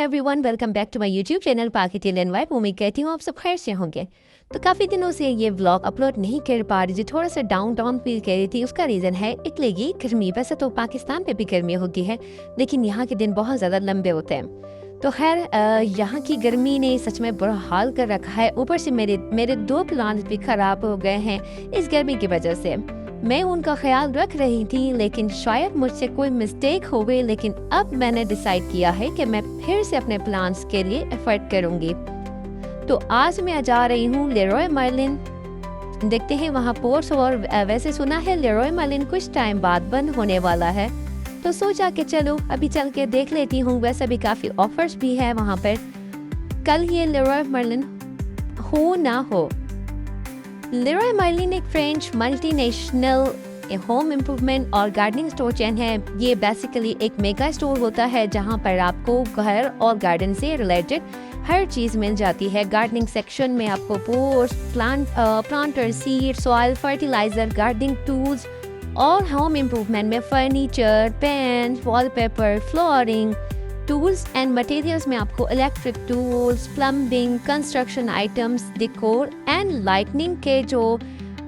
Everyone, welcome back to my YouTube channel Pakistan NY. उम्मीद करती हूँ आप सब खैर से होंगे। तो काफ़ी दिनों से ये व्लॉग अपलोड नहीं कर पा रही थी, थोड़ा सा डाउन फील कर रही थी। उसका रीज़न है इटली की गर्मी। वैसे तो पाकिस्तान में भी गर्मी होती है, लेकिन यहाँ के दिन बहुत ज़्यादा लंबे होते हैं। तो खैर यहाँ की गर्मी ने सच में बुरा हाल कर रखा है। ऊपर से मेरे 2 प्लान्स भी ख़राब हो गए हैं इस गर्मी की वजह से। मैं उनका ख्याल रख रही थी, लेकिन शायद मुझसे कोई मिस्टेक हो गई। लेकिन अब मैंने डिसाइड किया है कि मैं फिर से अपने प्लान्स के लिए एफर्ट करूंगी। तो आज मैं जा रही हूँ लेरॉय मर्लिन। देखते हैं वहाँ पोर्ट्स। और वैसे सुना है लेरॉय मर्लिन कुछ टाइम बाद बंद होने वाला है, तो सोचा कि चलो अभी चल के देख लेती हूँ। वैसे भी काफ़ी ऑफर्स भी है वहाँ पर। कल ये लेरॉय मर्लिन हो ना हो, लेरॉय मर्लिन एक फ्रेंच मल्टीनेशनल होम इम्प्रूवमेंट और गार्डनिंग स्टोर चेन है। ये बेसिकली एक मेगा स्टोर होता है जहाँ पर आपको घर और गार्डन से रिलेटेड हर चीज़ मिल जाती है। गार्डनिंग सेक्शन में आपको pots, planter, seed, soil, fertiliser, gardening tools और होम इम्प्रूवमेंट में furniture, paints, wallpaper, flooring, tools and materials में आपको electric tools, plumbing, construction items, decor and lightning के जो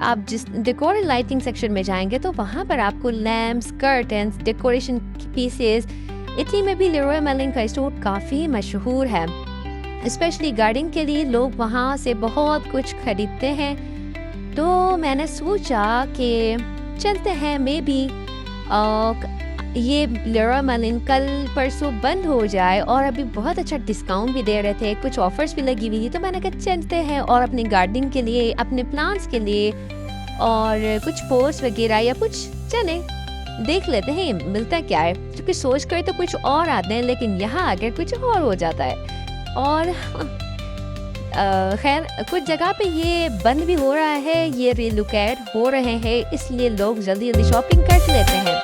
आप जिस डेकोर एंड लाइटिंग सेक्शन में जाएंगे तो वहाँ पर आपको lamps, curtains, decoration pieces. Italy में भी लेरॉय मर्लिन का स्टोर काफ़ी मशहूर है, स्पेशली गार्डनिंग के लिए लोग वहाँ से बहुत कुछ खरीदते हैं। तो मैंने सोचा कि चलते हैं। मे बी ये लेरॉय मर्लिन कल परसों बंद हो जाए, और अभी बहुत अच्छा डिस्काउंट भी दे रहे थे, कुछ ऑफर्स भी लगी हुई थी। तो मैंने कहा चलते हैं और अपनी गार्डनिंग के लिए, अपने प्लांट्स के लिए और कुछ पोट्स वगैरह या कुछ चले देख लेते हैं मिलता क्या है। क्योंकि सोच कर तो कुछ और आते हैं, लेकिन यहाँ आकर कुछ और हो जाता है। और खैर कुछ जगह पे ये बंद भी हो रहा है, ये रिलोकेट हो रहे हैं, इसलिए लोग जल्दी जल्दी शॉपिंग कर लेते हैं।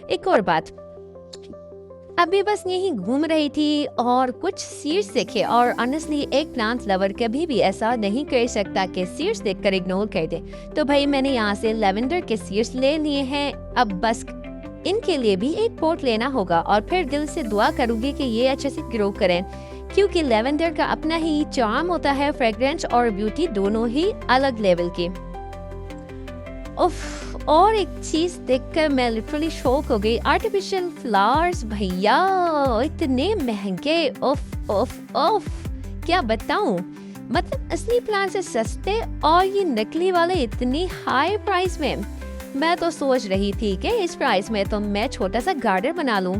एक और बात, अभी बस यहीं घूम रही थी और कुछ सीड्स देखे, और ऑनेस्टली एक प्लांट लवर कभी भी ऐसा नहीं कर सकता कि सीड्स देखकर इग्नोर कर दे। तो भाई मैंने यहाँ से लेवेंडर के सीड्स ले लिए हैं। अब बस इनके लिए भी एक पॉट लेना होगा, और फिर दिल से दुआ करूंगी कि ये अच्छे से ग्रो करें, क्योंकि लेवेंडर का अपना ही चार्म होता है। फ्रेग्रेंस और ब्यूटी दोनों ही अलग लेवल की। उफ, और एक चीज देखकर मैं लिटरली शॉक हो गई। आर्टिफिशियल फ्लावर्स भैया इतने महंगे। उफ उफ उफ, क्या बताऊं। मतलब असली प्लांट से सस्ते, और ये नकली वाले इतनी हाई प्राइस में। मैं तो सोच रही थी कि इस प्राइस में तो मैं छोटा सा गार्डन बना लूं।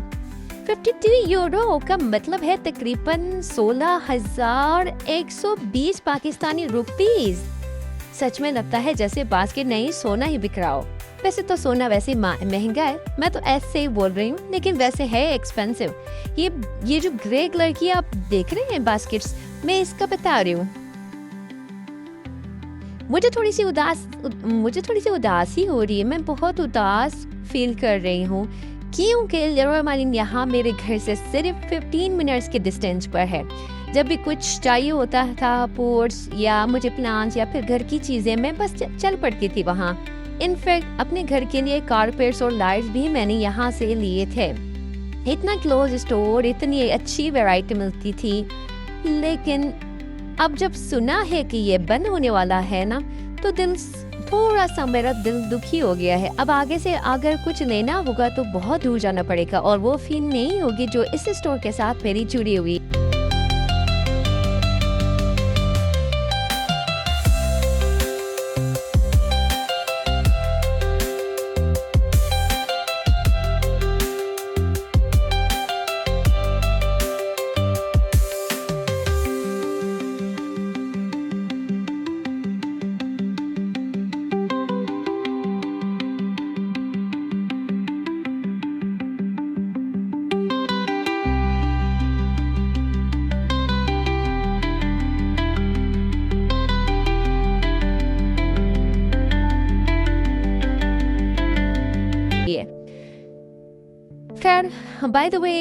52 यूरो का मतलब है तकरीबन 16,120 पाकिस्तानी रुपीस। सच में लगता है जैसे बास्केट नहीं सोना ही बिक रहा हो। वैसे तो सोना वैसे महंगा है, मैं तो ऐसे ही बोल रही हूँ, लेकिन वैसे है एक्सपेंसिव। ये जो ग्रे कलर की आप देख रहे हैं बास्केट्स, मैं इसका बता रही हूँ। मुझे थोड़ी सी उदासी हो रही है। मैं बहुत उदास फील कर रही हूँ क्योंकि लेरोय मर्लिन यहाँ मेरे घर से सिर्फ 15 मिनट्स के डिस्टेंस पर है। जब भी कुछ चाहिए होता था, पोर्ट्स या मुझे प्लांट्स या फिर घर की चीज़ें, मैं बस चल पड़ती थी वहाँ। इनफैक्ट अपने घर के लिए कारपेट्स और लाइट्स भी मैंने यहाँ से लिए थे। इतना क्लोज स्टोर, इतनी अच्छी वैरायटी मिलती थी। लेकिन अब जब सुना है कि ये बंद होने वाला है ना, तो थोड़ा सा मेरा दिल दुखी हो गया है। अब आगे से अगर कुछ लेना होगा तो बहुत दूर जाना पड़ेगा और वो फील नहीं होगी जो इस स्टोर के साथ मेरी जुड़ी हुई। खैर, बाय द वे,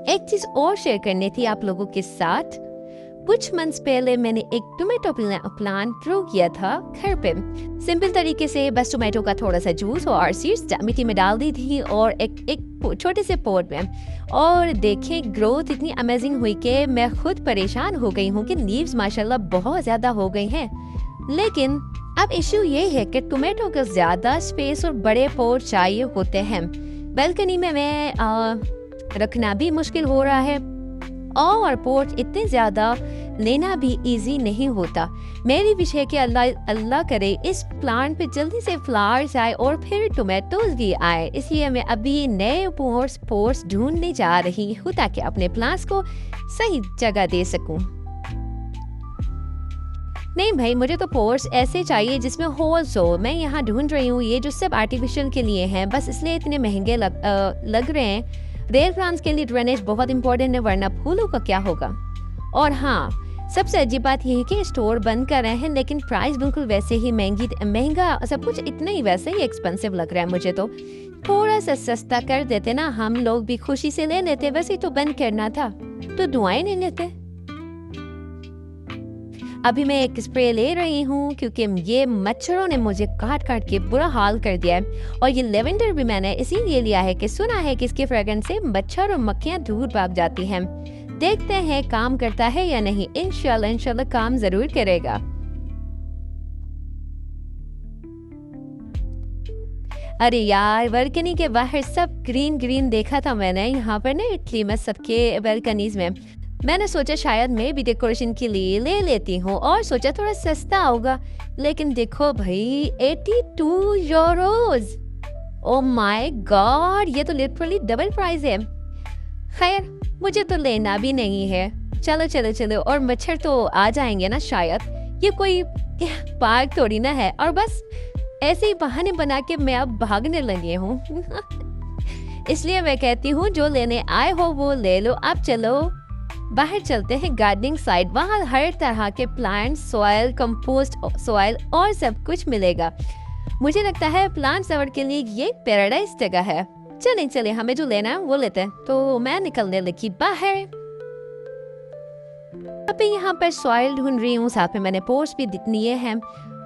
एक चीज और शेयर करनी थी आप लोगों के साथ। कुछ मंथ्स पहले मैंने एक टोमेटो प्लांट ग्रो किया था घर पे। सिंपल तरीके से बस टोमेटो का थोड़ा सा जूस और सीड्स मिट्टी में डाल दी थी और एक छोटे से पॉट में। और देखें, ग्रोथ इतनी अमेजिंग हुई कि मैं खुद परेशान हो गई हूँ कि लीव्स माशाल्लाह बहुत ज्यादा हो गई हैं। लेकिन अब इश्यू ये है कि टोमेटो को ज्यादा स्पेस और बड़े पॉट चाहिए होते हैं। बालकनी में मैं रखना भी मुश्किल हो रहा है और पॉट इतने ज्यादा लेना भी इजी नहीं होता। मेरी विश है कि अल्लाह करे इस प्लांट पे जल्दी से फ्लावर्स आए और फिर टोमेटोज भी आए। इसलिए मैं अभी नए पॉट्स ढूंढने जा रही हूँ ताकि अपने प्लांट्स को सही जगह दे सकूं। नहीं भाई, मुझे तो पॉट्स ऐसे चाहिए जिसमें होल्स हो। मैं यहाँ ढूंढ रही हूँ ये जो सब आर्टिफिशियल के लिए हैं, बस इसलिए इतने महंगे लग रहे हैं। रेयर प्लांट्स के लिए ड्रेनेज बहुत इंपॉर्टेंट है, वरना फूलों का क्या होगा। और हाँ, सबसे अजीब बात यह है कि स्टोर बंद कर रहे हैं लेकिन प्राइस बिल्कुल वैसे ही महंगा, सब कुछ इतना ही वैसे ही एक्सपेंसिव लग रहा है मुझे। तो थोड़ा सा सस्ता कर देते ना, हम लोग भी खुशी से ले लेते। वैसे तो बंद करना था तो दुआएं नहीं लेते। अभी मैं एक स्प्रे ले रही हूँ क्योंकि ये मच्छरों ने मुझे काट काट के बुरा हाल कर दिया है। और ये लेवेंडर भी मैंने इसीलिए लिया है कि सुना है कि इसके फ्रेग्रेंस से मच्छर और मक्खियाँ दूर भाग जाती हैं। देखते हैं काम करता है या नहीं। इंशाल्लाह काम जरूर करेगा। अरे यार, बालकनी के बाहर सब ग्रीन ग्रीन देखा था मैंने यहाँ पर ना इटली में सबके बालकनीज में। मैंने सोचा शायद मैं भी डेकोरेशन के लिए ले लेती हूँ और सोचा थोड़ा सस्ता होगा। लेकिन देखो भाई, 82 यूरोज। ओ माय गॉड, ये तो लिटरली डबल प्राइस है। खैर, मुझे तो लेना भी नहीं है। चलो चलो चलो, और मच्छर तो आ जाएंगे ना शायद। ये कोई पार्क थोड़ी ना है। और बस ऐसे ही बहाने बना के मैं अब भागने लगी हूँ। इसलिए मैं कहती हूँ जो लेने आए हो वो ले लो। अब चलो बाहर चलते हैं गार्डनिंग साइड। वहाँ हर तरह के प्लांट, सॉइल, कंपोस्ट सॉइल और सब कुछ मिलेगा। मुझे लगता है प्लांट लवर के लिए ये पैराडाइज जगह है। चले हमें जो लेना है वो लेते हैं। तो मैं निकलने लगी बाहर। अभी यहाँ पर सॉइल ढूंढ रही हूँ, साथ में मैंने पोर्स भी लिए हैं।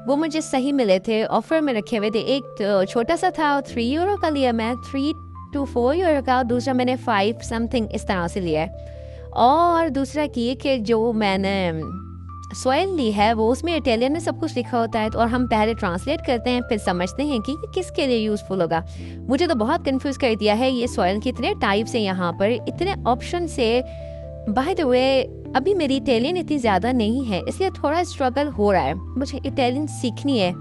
वो मुझे सही मिले थे, ऑफर में रखे हुए थे। एक तो छोटा सा था, 3 यूरो का लिया मैं, 3 to 4 यूरो का। दूसरा मैंने 5 समथिंग इस तरह से लिया है। और दूसरा कि जो मैंने सॉइल ली है वो उसमें इटालियन में सब कुछ लिखा होता है, तो और हम पहले ट्रांसलेट करते हैं फिर समझते हैं कि किसके लिए यूजफुल होगा। मुझे तो बहुत कंफ्यूज कर दिया है ये सॉइल के इतने टाइप्स हैं यहाँ पर, इतने ऑप्शन से। बाय द वे, अभी मेरी इटालियन इतनी ज़्यादा नहीं है, इसलिए थोड़ा स्ट्रगल हो रहा है। मुझे इटालियन सीखनी है।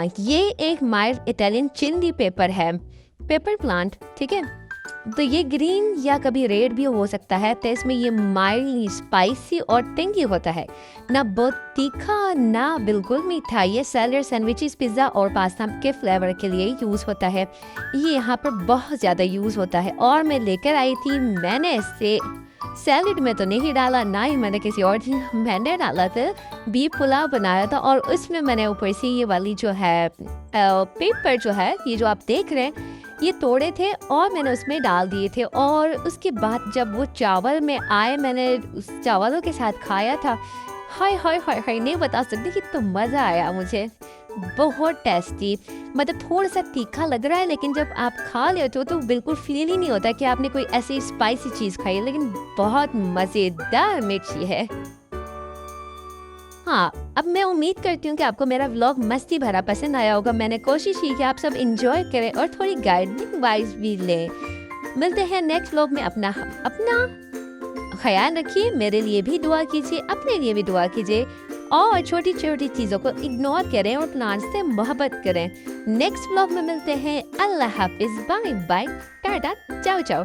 हाँ, ये एक माइल्ड इटालियन चिली पेपर है, पेपर प्लांट, ठीक है। तो ये ग्रीन या कभी रेड भी हो सकता है। तो इसमें ये माइल्डली स्पाइसी और टेंगी होता है, ना बहुत तीखा ना बिल्कुल मीठा। ये सैलड, सैंडविचेस, पिज़्ज़ा और पास्ता के फ्लेवर के लिए यूज़ होता है। ये यहाँ पर बहुत ज़्यादा यूज़ होता है और मैं लेकर आई थी। मैंने इसे सैलड में तो नहीं डाला, ना ही मैंने किसी और चीज़, मैंने डाला था बीफ पुलाव बनाया था और उसमें मैंने ऊपर से ये वाली जो है पेपर जो है, ये जो आप देख रहे हैं, ये तोड़े थे और मैंने उसमें डाल दिए थे। और उसके बाद जब वो चावल में आए, मैंने उस चावलों के साथ खाया था। हाय हाय हाय हाय, नहीं बता सकती कि तो मज़ा आया मुझे, बहुत टेस्टी। मतलब थोड़ा सा तीखा लग रहा है, लेकिन जब आप खा लेते हो तो बिल्कुल फील ही नहीं होता कि आपने कोई ऐसी स्पाइसी चीज़ खाई है, लेकिन बहुत मज़ेदार मिर्ची है। हाँ, अब मैं उम्मीद करती हूँ कि आपको मेरा व्लॉग मस्ती भरा पसंद आया होगा। मैंने कोशिश की कि आप सब इंजॉय करें और थोड़ी गाइडिंग वाइज भी लें। मिलते हैं नेक्स्ट व्लॉग में। अपना ख्याल रखिए, मेरे लिए भी दुआ कीजिए, अपने लिए भी दुआ कीजिए और छोटी छोटी चीज़ों को इग्नोर करें और प्लांट्स से मोहब्बत करें। नेक्स्ट व्लॉग में मिलते हैं। अल्लाह हाफिज, बाय बाय, टाटा, चाओ चाओ।